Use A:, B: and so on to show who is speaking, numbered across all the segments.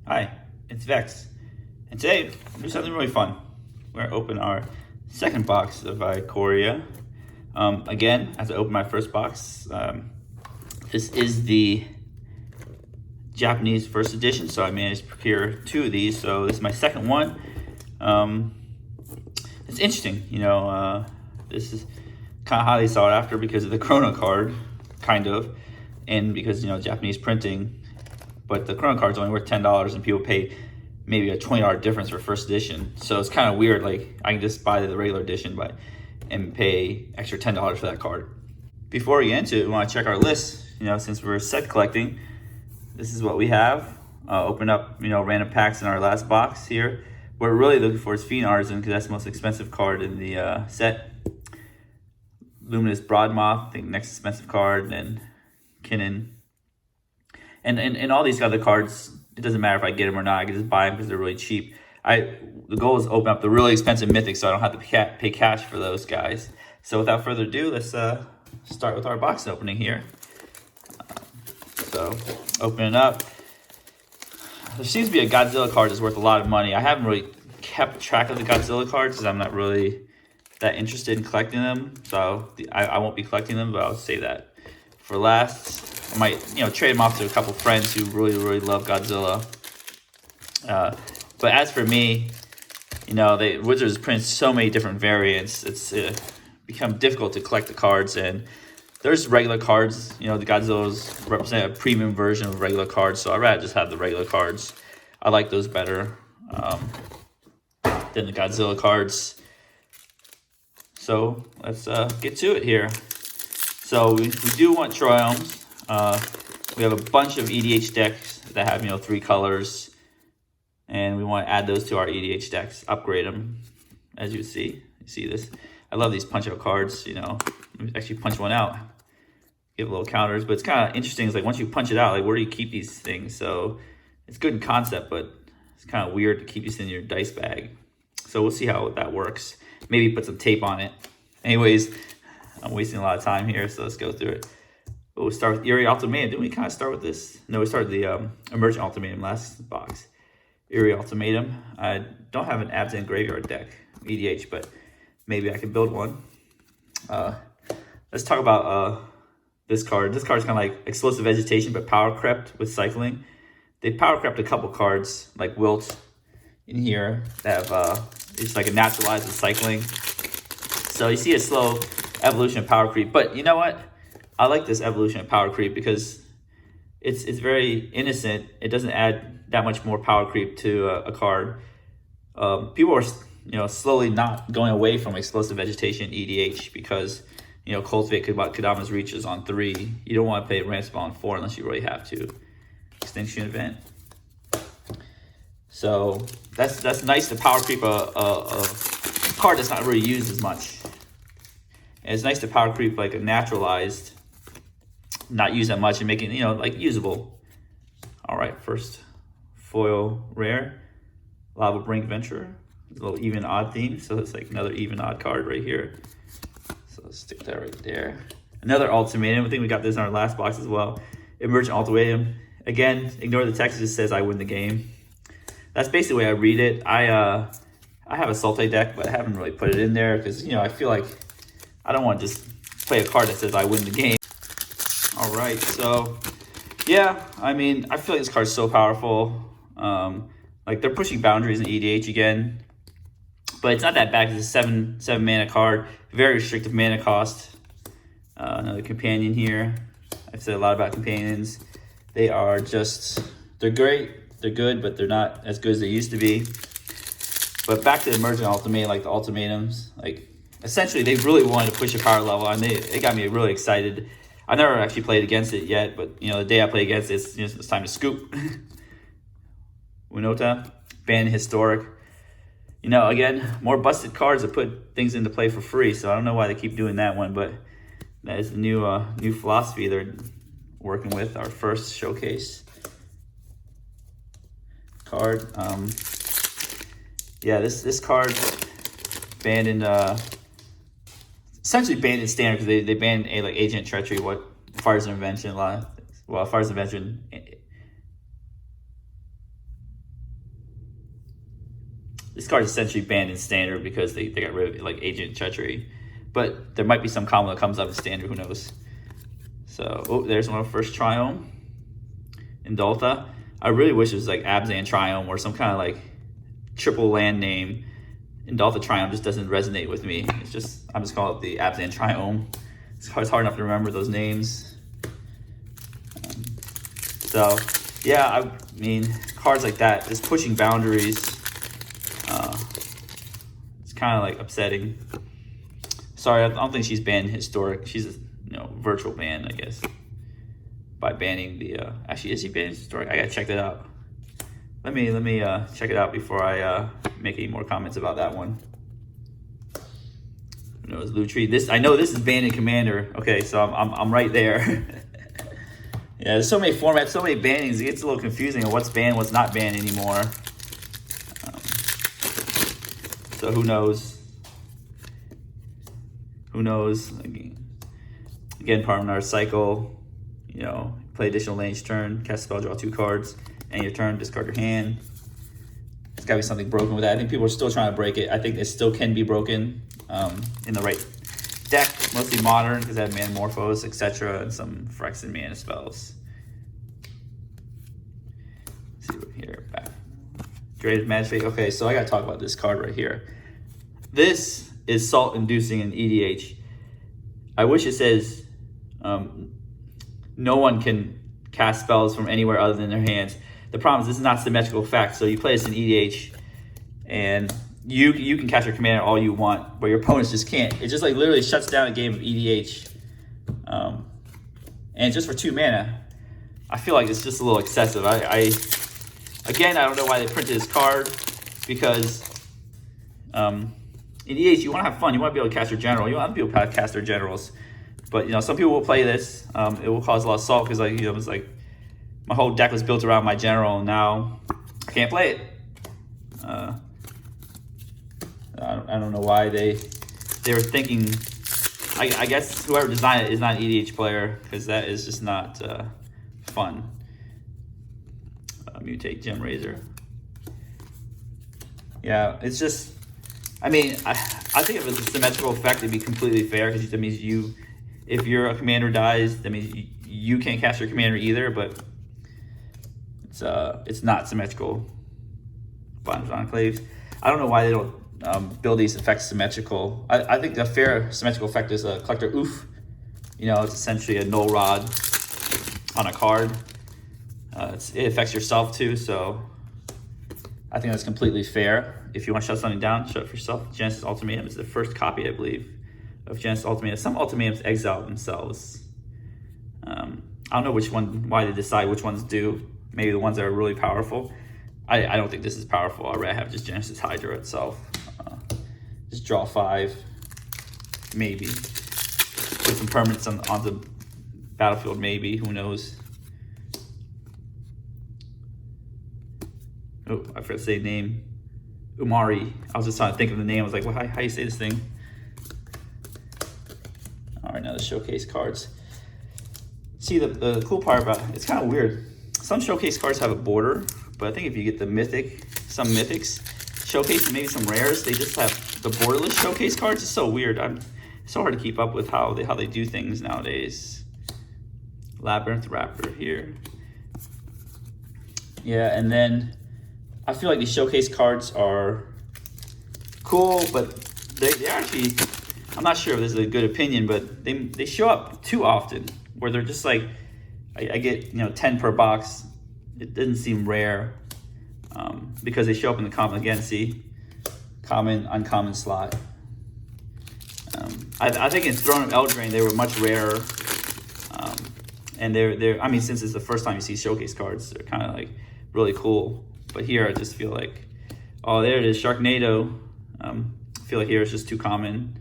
A: Hi, it's Vex, and today we're doing something really fun. We're gonna open our second box of Ikoria. Again, as I open my first box, this is the Japanese first edition, so I managed to procure 2 of these. So this is my second one. It's interesting, this is kind of highly sought after because of the Chrono card, kind of, and because Japanese printing. But the Chrono card's only worth $10, and people pay maybe a $20 difference for first edition. So it's kind of weird. Like, I can just buy the regular edition, and pay extra $10 for that card. Before we get into it, we want to check our list. Since we're set collecting, this is what we have. Open up, random packs in our last box here. What we're really looking for is Fiend Artisan, because that's the most expensive card in the set. Luminous Broadmoth, I think next expensive card, and Kinnan. And all these other cards, it doesn't matter if I get them or not. I can just buy them because they're really cheap. The goal is to open up the really expensive mythics, so I don't have to pay cash for those guys. So without further ado, let's start with our box opening here. So open it up. There seems to be a Godzilla card that's worth a lot of money. I haven't really kept track of the Godzilla cards because I'm not really that interested in collecting them. So I won't be collecting them, but I'll save that for last. I might, trade them off to a couple friends who really, really love Godzilla. But as for me, Wizards print so many different variants. It's become difficult to collect the cards, and there's regular cards. The Godzillas represent a premium version of regular cards, so I'd rather just have the regular cards. I like those better than the Godzilla cards. So let's get to it here. So we do want Triomes. We have a bunch of EDH decks that have 3 colors, and we want to add those to our EDH decks, upgrade them. As you see this. I love these punch out cards. Actually punch one out, give little counters. But it's kind of interesting. It's like once you punch it out, like where do you keep these things? So it's good in concept, but it's kind of weird to keep these in your dice bag. So we'll see how that works. Maybe put some tape on it. Anyways, I'm wasting a lot of time here, so let's go through it. We'll start with Eerie Ultimatum. Didn't we kind of start with this? No, we started the Emergent Ultimatum last box. Eerie Ultimatum. I don't have an Absent Graveyard deck, EDH, but maybe I can build one. Let's talk about this card. This card is kind of like Explosive Vegetation, but power crept with cycling. They power crept a couple cards, like Wilt in here, that have it's like a naturalized with cycling. So you see a slow evolution of power creep, but you know what? I like this evolution of power creep because it's very innocent. It doesn't add that much more power creep to a card. People are slowly not going away from Explosive Vegetation EDH because Cultivate Kadama's Reach is on 3. You don't want to play Ransom on 4 unless you really have to. Extinction Event. So that's nice to power creep a card that's not really used as much. And it's nice to power creep like a naturalized, not use that much, and make it like usable. All right, first foil rare, Lava Brink Venturer. A little even odd theme, so it's like another even odd card right here. So let's stick that right there. Another Ultimatum. I think we got this in our last box as well. Emergent Ultimatum. Again, ignore the text. It just says I win the game. That's basically the way I read it. I have a Sultai deck, but I haven't really put it in there because I feel like I don't want to just play a card that says I win the game. All right, so yeah, I mean, I feel like this card's so powerful. Like they're pushing boundaries in EDH again, but it's not that bad because it's a 7 mana card, very restrictive mana cost. Another companion here. I've said a lot about companions. They're great, they're good, but they're not as good as they used to be. But back to the Emergent Ultimatum, like the Ultimatums, like essentially they really wanted to push a power level, and it got me really excited. I never actually played against it yet, but the day I play against it, it's time to scoop. Winota, ban Historic. Again, more busted cards that put things into play for free, so I don't know why they keep doing that one, but that is the new philosophy they're working with. Our first showcase card. Yeah, this card banned in essentially banned in standard because they banned Agent Treachery, Fire's Invention, a lot of things. Well, Fire's Invention This card is essentially banned in standard because they got rid of it, like Agent Treachery. But there might be some combo that comes up in standard, who knows. So, oh, there's one of first Triome. Indolta. I really wish it was like Abzan Triome or some kind of like triple land name. Indolta Triome just doesn't resonate with me. It's just, I'm just calling it the Abzan Triome. It's hard enough to remember those names. So, yeah, I mean, cards like that, just pushing boundaries, it's kind of like upsetting. Sorry, I don't think she's banned historic. She's a virtual ban, I guess, by banning the. Actually, is she banned historic? I gotta check that out. Let me check it out before I make any more comments about that one. Who knows, Lutri? This, I know this is banned in Commander. Okay, so I'm right there. Yeah, there's so many formats, so many bannings. It gets a little confusing on what's banned, what's not banned anymore. So who knows? Who knows? Again, part of our cycle. Play additional lane each turn, cast a spell, draw 2 cards, and your turn, discard your hand. There's got to be something broken with that. I think people are still trying to break it. I think it still can be broken in the right deck, mostly modern, because they have Manamorphose, etc., and some Phyrexian mana spells. Let's see what here, back. Graded Magic. Okay, so I gotta talk about this card right here. This is salt inducing in EDH. I wish it says no one can cast spells from anywhere other than their hands. The problem is this is not symmetrical effect, so you play this in EDH, and you can cast your commander all you want, but your opponents just can't. It just like literally shuts down a game of EDH. And just for 2 mana, I feel like it's just a little excessive. Again, I don't know why they printed this card, because in EDH you want to have fun. You want to be able to cast your general. You want to be able to cast their generals. But some people will play this. It will cause a lot of salt because it's like my whole deck was built around my general, and now I can't play it. I don't know why they were thinking. I guess whoever designed it is not an EDH player, because that is just not fun. Mutate Gem Razor. Yeah, it's just. I mean, I think if it's a symmetrical effect, it'd be completely fair, because that means if your commander dies, that means you can't cast your commander either. But it's not symmetrical. Bondage Enclaves. I don't know why they don't build these effects symmetrical. I think the fair symmetrical effect is a Collector Oof. It's essentially a null rod on a card. It affects yourself too, so I think that's completely fair. If you want to shut something down, shut it for yourself. Genesis Ultimatum is the first copy, I believe, of Genesis Ultimatum. Some ultimatums exile themselves. I don't know why they decide which ones do. Maybe the ones that are really powerful. I don't think this is powerful. I'd rather have just Genesis Hydra itself. Just draw 5, maybe. Put some permanents on the battlefield, maybe. Who knows? Oh, I forgot to say name. Umari. I was just trying to think of the name. I was like, well, how you say this thing? All right, now the showcase cards. See, the cool part about it's kind of weird. Some showcase cards have a border, but I think if you get the some mythics showcase and maybe some rares, they just have the borderless showcase cards. It's so weird. It's so hard to keep up with how they do things nowadays. Labyrinth Raptor here. Yeah, and then I feel like these showcase cards are cool, but they actually, I'm not sure if this is a good opinion, but they show up too often, where they're just like, I get 10 per box. It doesn't seem rare, because they show up in the common. Again, see, common, uncommon slot. I think in Throne of Eldraine they were much rarer, and they're I mean, since it's the first time you see showcase cards, they're kind of like really cool. But here I just feel like, oh, there it is, Sharknado. I feel like here it's just too common.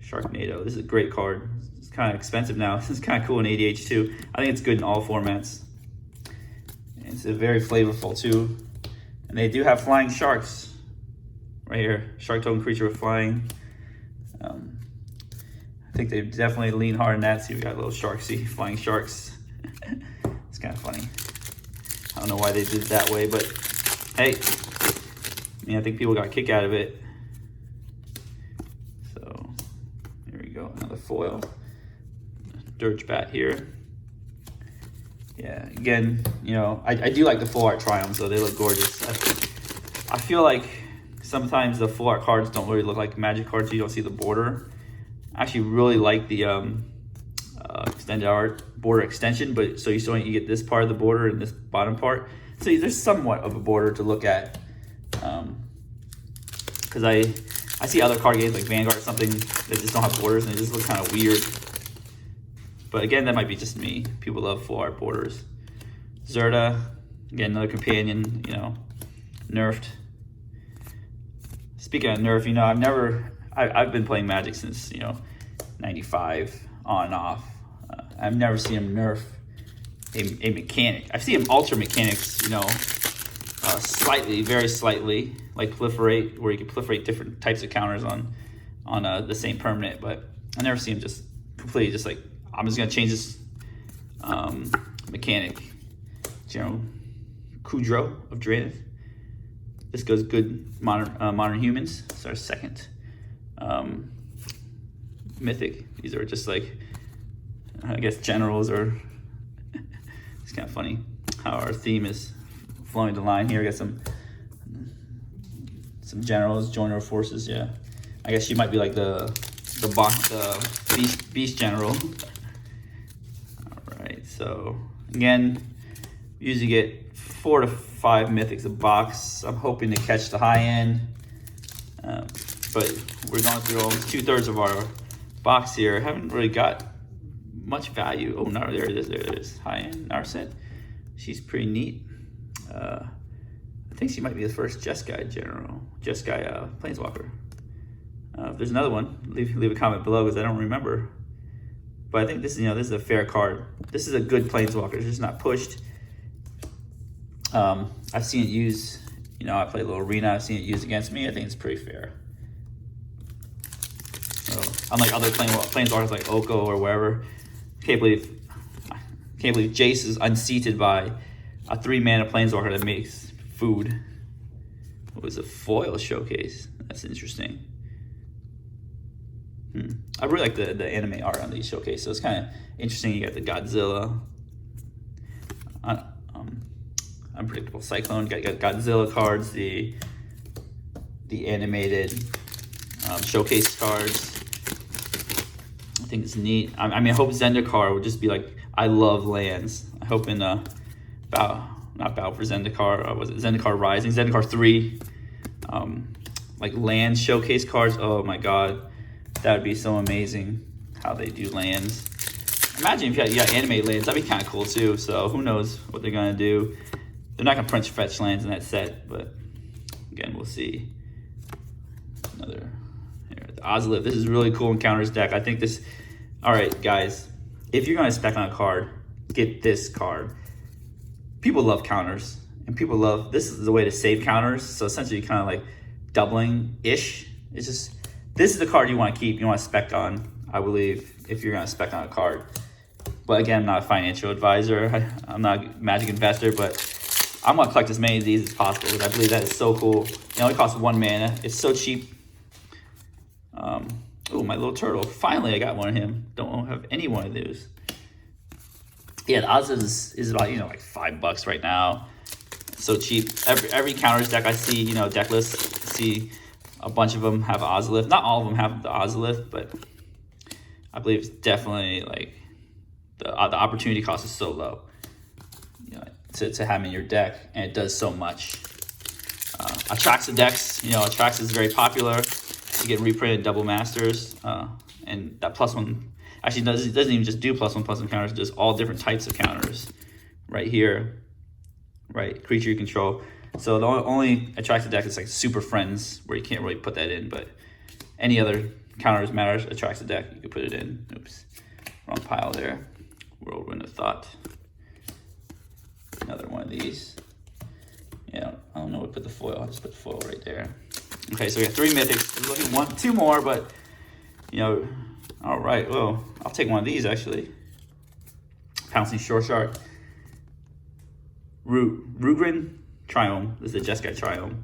A: Sharknado, this is a great card. It's kind of expensive now. This is kind of cool in ADH too. I think it's good in all formats. And it's very flavorful too. And they do have flying sharks right here. Shark token creature with flying. I think they definitely lean hard on that. See, we got little sharksy, flying sharks. It's kind of funny. I don't know why they did it that way, but hey, I mean, I think people got a kick out of it. So here we go, another foil. Dirge bat here. Yeah, again, you know, I do like the full art Triumphs, so they look gorgeous. I feel like sometimes the full art cards don't really look like Magic cards. You don't see the border. I actually really like the extended art border extension, but so you get this part of the border and this bottom part. So there's somewhat of a border to look at. Because I see other card games like Vanguard or something that just don't have borders and they just look kind of weird. But again, that might be just me. People love full art borders. Zerta, again, another companion, you know, nerfed. Speaking of nerf, you know, I've been playing Magic since, you know, 95 on and off. I've never seen him nerf a mechanic. I've seen him alter mechanics, you know, slightly, very slightly, like proliferate, where you can proliferate different types of counters on the same permanent, but I never see him just completely just like, I'm just gonna change this mechanic. General Kudro of Draenith. This goes good modern humans. It's our second mythic. These are just like, I guess, generals, or it's kind of funny how our theme is flowing the line here. I got some generals, joiner forces. Yeah, I guess she might be like the beast general. All right, so again, usually get 4 to 5 mythics a box. I'm hoping to catch the high end, but we're going through almost 2/3 of our box here. Haven't really got much value. Oh no, there it is. There it is. High end Narset. She's pretty neat. I think she might be the first Jeskai general, Jeskai planeswalker. If there's another one, leave a comment below because I don't remember. But I think this is, you know, this is a fair card. This is a good planeswalker. It's just not pushed. I've seen it used, you know, I play a little arena. I've seen it used against me. I think it's pretty fair. So unlike other planeswalkers like Oko or wherever, can't believe Jace is unseated by a 3-mana planeswalker that makes food. It was a foil showcase. That's interesting. I really like the anime art on these showcases. So it's kind of interesting. You got the Godzilla, unpredictable Cyclone. You got Godzilla cards, the animated showcase cards. I think it's neat. I mean, I hope Zendikar would just be like, I love lands. I hope in not Battle for Zendikar, was it Zendikar Rising, Zendikar 3, like land showcase cards. Oh my god, that would be so amazing how they do lands. Imagine if you got animated lands, that'd be kind of cool too. So who knows what they're gonna do. They're not gonna print fetch lands in that set, but again, we'll see. Another here, the Ozlith. This is really cool encounters deck. I think this. All right, guys, if you're gonna spec on a card, get this card. People love counters, and people love, this is the way to save counters. So essentially kind of like doubling ish. It's just, this is the card you want to keep, you want to spec on, I believe, if you're going to spec on a card. But again, I'm not a financial advisor. I'm not a Magic investor, but I'm going to collect as many of these as possible because I believe that is so cool. It only costs 1 mana. It's so cheap. Oh, my little turtle. Finally, I got one of him. Don't have any one of those. Yeah, the odds is about, you know, like $5 right now. It's so cheap. Every counters deck I see, you know, deck lists, I see a bunch of them have Ozlith. Not all of them have the Ozlith, but I believe it's definitely like the opportunity cost is so low, you know, to have in your deck, and it does so much. Atraxa decks, you know, Atraxa is very popular. You get reprinted double masters, and that +1 actually doesn't even just do +1/+1 counters. It does all different types of counters right here, right? Creature you control. So the only Atraxa deck is like Super Friends, where you can't really put that in, but any other counters matters. Atraxa deck, you can put it in. Oops, wrong pile there. Whirlwind of Thought. Another one of these. Yeah, I don't know what to put the foil. I'll just put the foil right there. Okay, so we got 3 mythics. We're looking 2 more, but you know. All right, well, I'll take one of these, actually. Pouncing Short Shark. Rugrin Triome. This is a Jeskai Triome.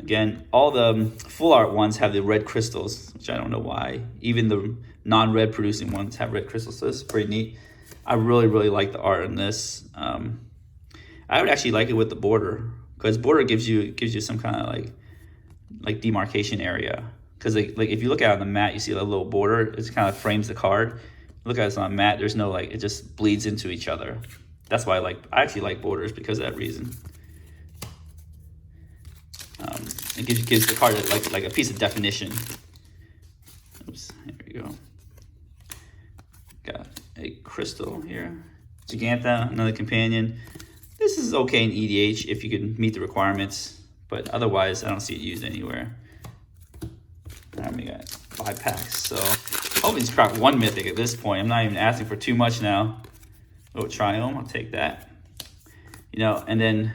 A: Again, all the full art ones have the red crystals, which I don't know why. Even the non-red producing ones have red crystals, so this is pretty neat. I really like the art in this. I would actually like it with the border, because border gives you some kind of like demarcation area. Because like if you look at it on the mat, you see a little border. It kind of frames the card. Look at it on the mat. There's no it just bleeds into each other. That's why I actually like borders, because of that reason. It gives the card like a piece of definition. Oops, here we go. Got a crystal here. Gigantha, another companion. This is okay in EDH if you can meet the requirements, but otherwise I don't see it used anywhere. Alright, we got 5 packs, so hoping to crack 1 mythic at this point. I'm not even asking for too much now. Oh, Triome, I'll take that. You know, and then,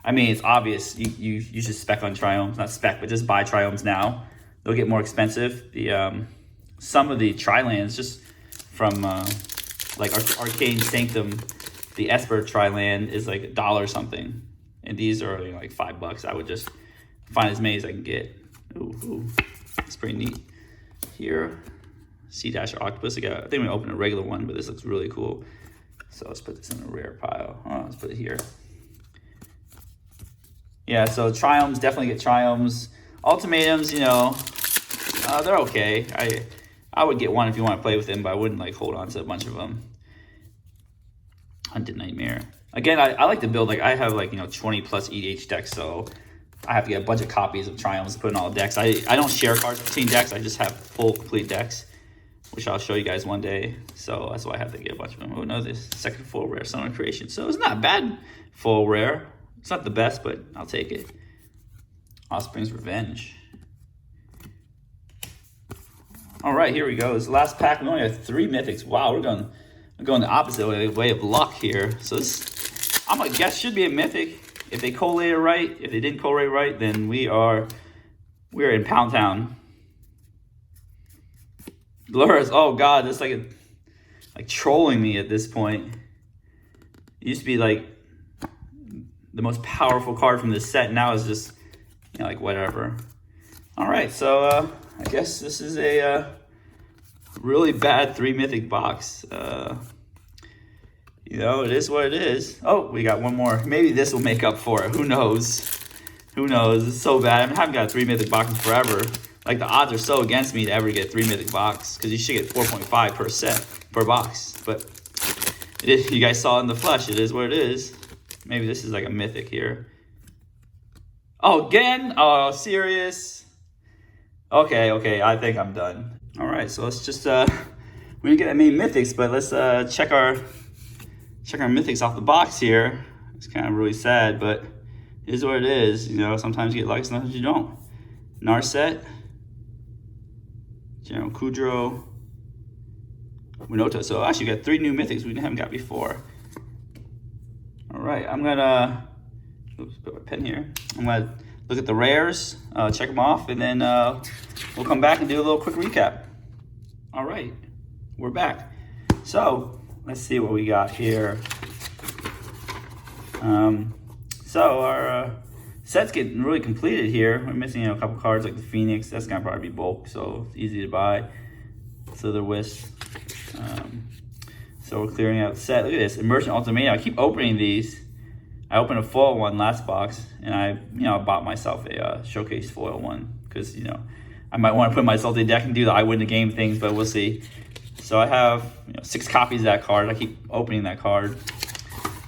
A: I mean, it's obvious you should spec on Triomes, not spec, but just buy Triomes now. They'll get more expensive. The some of the Tri-lands, just from like Arcane Sanctum, the Esper Tri-land is like $1 something, and these are only like $5. I would just find as many as I can get. Ooh. It's pretty neat. Here, Sea Dasher Octopus. I think we open a regular one, but this looks really cool. So let's put this in a rare pile. Let's put it here. Yeah, so Triomes, definitely get Triomes. Ultimatums, you know, they're okay. I would get one if you want to play with them, but I wouldn't hold on to a bunch of them. Hunted Nightmare. Again, I like to build, I have 20 plus EDH decks, so I have to get a bunch of copies of Triomes to put in all the decks. I don't share cards between decks. I just have full, complete decks, which I'll show you guys one day. So that's why I have to get a bunch of them. Oh no, this second full rare Summon Creation. So it's not bad full rare. It's not the best, but I'll take it. Offspring's Revenge. All right, here we go. This is the last pack. We only have 3 mythics. Wow, we're going the opposite way of luck here. So this, I'm gonna guess, should be a mythic. If they collated right, if they didn't collate right, then we're in Pound Town. Lures, oh god, that's like trolling me at this point. It used to be the most powerful card from this set. Now it's just whatever. All right, so I guess this is a really bad 3 mythic box. You know, it is what it is. Oh, we got one more. Maybe this will make up for it. Who knows? Who knows? It's so bad. I haven't got a 3 mythic box in forever. The odds are so against me to ever get 3 mythic box, because you should get 4.5 per set, per box. But it is, you guys saw it in the flesh. It is what it is. Maybe this is a mythic here. Oh, again? Oh, serious? Okay, I think I'm done. All right, so let's just, we didn't get that many mythics, but let's check our mythics off the box here. It's kind of really sad, but it is what it is. You know, sometimes you get lucky, sometimes you don't. Narset, General Kudro, Winota. So actually, we got 3 new mythics we haven't got before. All right, I'm gonna put my pen here. I'm gonna look at the rares, check them off, and then we'll come back and do a little quick recap. All right, we're back. So let's see what we got here. So our set's getting really completed here. We're missing a couple cards like the Phoenix. That's gonna probably be bulk, so it's easy to buy. Slither Wisp. So we're clearing out the set. Look at this, Immersion Ultimatum. I keep opening these. I opened a foil one last box, and I bought myself a showcase foil one, because I might want to put my Salty deck and do the I win the game things, but we'll see. So I have 6 copies of that card. I keep opening that card.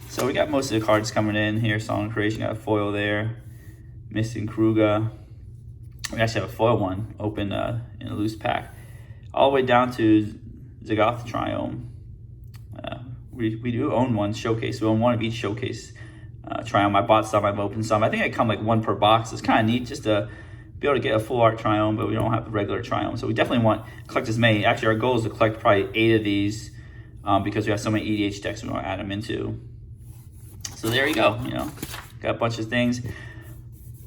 A: So we got most of the cards coming in here. Song Creation, got a foil there. Missing Kruga. We actually have a foil one open in a loose pack. All the way down to Zagoth Triome. We do own one showcase. We own one of each showcase Triome. I bought some, I've opened some. I think I come 1 per box. It's kind of neat just to be able to get a full art Triome, but we don't have the regular Triome. So we definitely want to collect as many. Actually, our goal is to collect probably 8 of these because we have so many EDH decks we want to add them into. So there you go, got a bunch of things.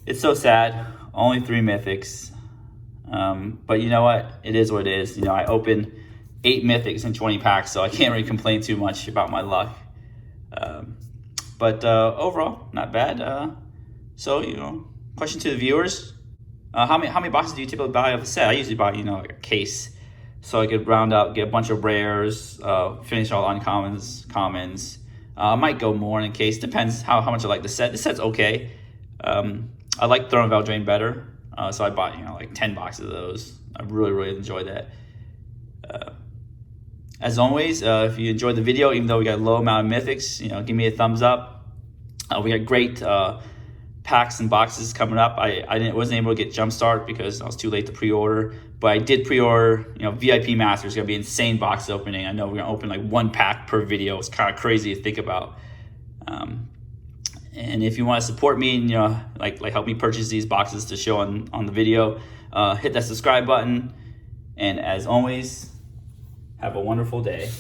A: It's so sad, only 3 mythics. But you know what? It is what it is. I opened 8 mythics in 20 packs, so I can't really complain too much about my luck. But overall, not bad. So, question to the viewers. How many boxes do you typically buy of a set? I usually buy, like a case, so I could round out, get a bunch of rares, finish all uncommons, commons. I might go more in a case. Depends how much I like the set. The set's okay. I like Throne of Eldraine better, so I bought like 10 boxes of those. I really enjoyed that. As always, if you enjoyed the video, even though we got a low amount of mythics, give me a thumbs up. We got great packs and boxes coming up. I wasn't able to get Jumpstart because I was too late to pre-order, but I did pre-order. VIP Masters, gonna be an insane box opening. I know we're gonna open like 1 pack per video. It's kind of crazy to think about. And if you want to support me and like help me purchase these boxes to show on the video, hit that subscribe button. And as always, have a wonderful day.